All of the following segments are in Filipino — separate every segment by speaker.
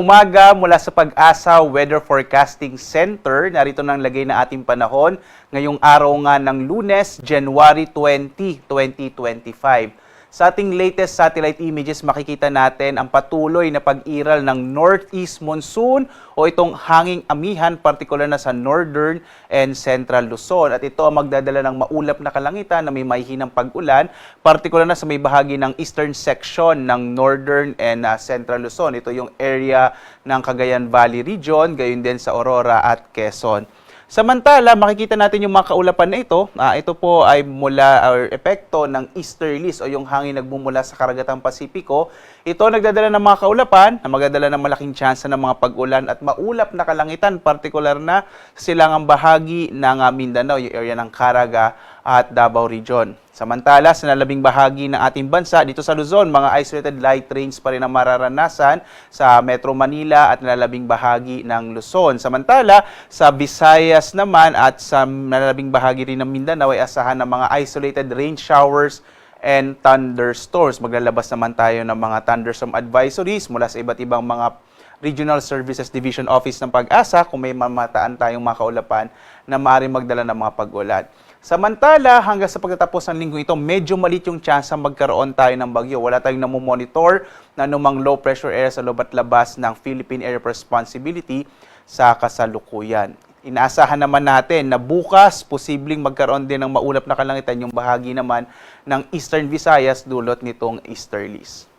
Speaker 1: umaga mula sa Pag-asa Weather Forecasting Center. Narito nang lagay na ating panahon ngayong araw nga ng Lunes, January 20, 2025. Sa ating latest satellite images, makikita natin ang patuloy na pag-iral ng northeast monsoon o itong hanging amihan, partikular na sa northern and central Luzon. At ito ang magdadala ng maulap na kalangitan na may mahihinang pag-ulan, partikular na sa may bahagi ng eastern section ng northern and central Luzon. Ito yung area ng Cagayan Valley Region, gayon din sa Aurora at Quezon. Samantala, makikita natin yung mga kaulapan na ito. Ito po ay mula epekto ng easterlies o yung hangin nagmumula sa karagatang Pasipiko. Ito nagdadala ng mga kaulapan na magdadala ng malaking tsansa ng mga pag-ulan at maulap na kalangitan, partikular na sa silangang bahagi ng Mindanao, yung area ng Caraga at Davao Region. Samantala, sa nalabing bahagi ng ating bansa, dito sa Luzon, mga isolated light rains pa rin ang mararanasan sa Metro Manila at nalalabing bahagi ng Luzon. Samantala, sa Visayas naman at sa nalalabing bahagi rin ng Mindanao ay asahan ng mga isolated rain showers and thunderstorms. Maglalabas naman tayo ng mga thunderstorm advisories mula sa iba't ibang mga Regional Services Division Office ng Pag-asa kung may mamataan tayong mga kaulapan na maaaring magdala ng mga pag-ulan. Samantala, hanggang sa pagtatapos ng linggo ito, medyo malit yung chance magkaroon tayo ng bagyo. Wala tayong namomonitor na anumang low pressure area sa loob at labas ng Philippine Area of Responsibility sa kasalukuyan. Inaasahan naman natin na bukas, posibleng magkaroon din ng maulap na kalangitan yung bahagi naman ng Eastern Visayas dulot nitong easterlies.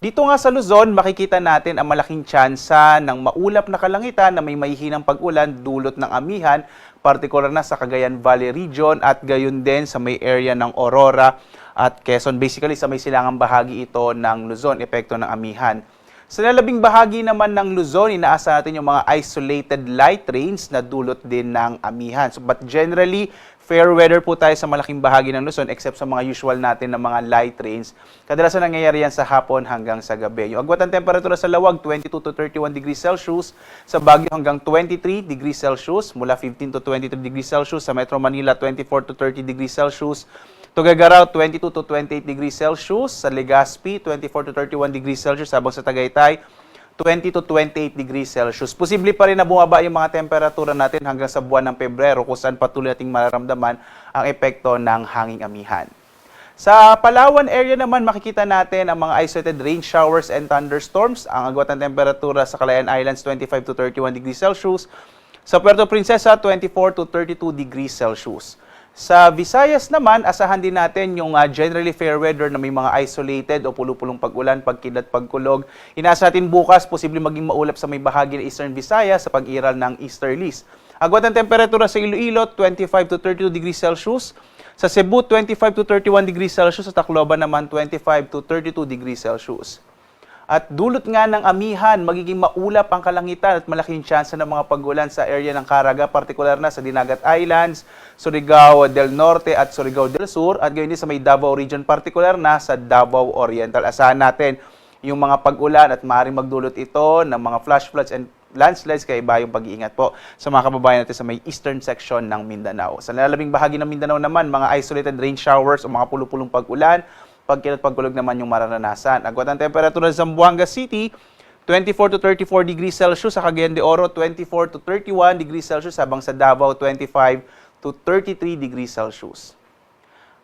Speaker 1: Dito nga sa Luzon, makikita natin ang malaking tsansa ng maulap na kalangitan na may mahihinang pag-ulan dulot ng amihan, partikular na sa Cagayan Valley Region at gayon din sa may area ng Aurora at Quezon. Basically, sa may silangang bahagi ito ng Luzon, epekto ng amihan. Sa nalabing bahagi naman ng Luzon, inaasahan natin yung mga isolated light rains na dulot din ng amihan. But generally, fair weather po tayo sa malaking bahagi ng Luzon except sa mga usual natin na mga light rains. Kadalasan nangyayari yan sa hapon hanggang sa gabi. Yung agwat ng temperatura sa Lawag, 22 to 31 degrees Celsius. Sa Baguio hanggang 23 degrees Celsius. Mula 15 to 23 degrees Celsius. Sa Metro Manila, 24 to 30 degrees Celsius. Tuguegarao, 22 to 28 degrees Celsius. Sa Legazpi, 24 to 31 degrees Celsius. Habang sa Tagaytay, 20 to 28 degrees Celsius. Posible pa rin na bumaba yung mga temperatura natin hanggang sa buwan ng Pebrero kung saan patuloy nating mararamdaman ang epekto ng hanging amihan. Sa Palawan area naman, makikita natin ang mga isolated rain showers and thunderstorms. Ang agwat ng temperatura sa Calayan Islands, 25 to 31 degrees Celsius. Sa Puerto Princesa, 24 to 32 degrees Celsius. Sa Visayas naman, asahan din natin yung generally fair weather na may mga isolated o pulupulong pag-ulan, pagkidlat, pagkulog. Inaasa natin bukas, posible maging maulap sa may bahagi ng Eastern Visayas sa pag-iral ng easterlies. Agwat ng temperatura sa Iloilo, 25 to 32 degrees Celsius. Sa Cebu, 25 to 31 degrees Celsius. Sa Tacloban naman, 25 to 32 degrees Celsius. At dulot nga ng amihan, magiging maulap ang kalangitan at malaking tsansa ng mga pag-ulan sa area ng Caraga, partikular na sa Dinagat Islands, Surigao del Norte at Surigao del Sur, at gayon din sa may Davao Region, partikular na sa Davao Oriental. Asahan natin yung mga pag-ulan at maaaring magdulot ito ng mga flash floods and landslides, kaya iba yung pag-iingat po sa mga kababayan natin sa may eastern section ng Mindanao. Sa nalalabing bahagi ng Mindanao naman, mga isolated rain showers o mga pulupulong pag-ulan, pagkilat pagkulog naman yung mararanasan. Agwat ang temperatura sa Zamboanga City, 24 to 34 degrees Celsius. Sa Cagayan de Oro, 24 to 31 degrees Celsius. Habang sa Davao, 25 to 33 degrees Celsius.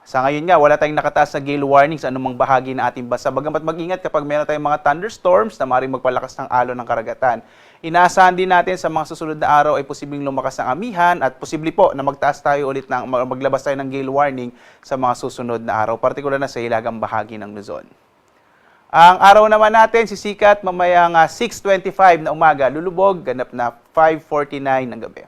Speaker 1: Sa ngayon nga, wala tayong nakataas na gale warning sa anumang bahagi ng ating bansa. Bagamat mag-ingat kapag meron tayong mga thunderstorms na maaaring magpalakas ng alon ng karagatan. Inaasahan din natin sa mga susunod na araw ay posibleng lumakas ng amihan at posible po na magtaas tayo ulit ng maglabas tayo ng gale warning sa mga susunod na araw, partikular na sa hilagang bahagi ng Luzon. Ang araw naman natin sisikat mamayang 6:25 na umaga, lulubog, ganap na 5:49 ng gabi.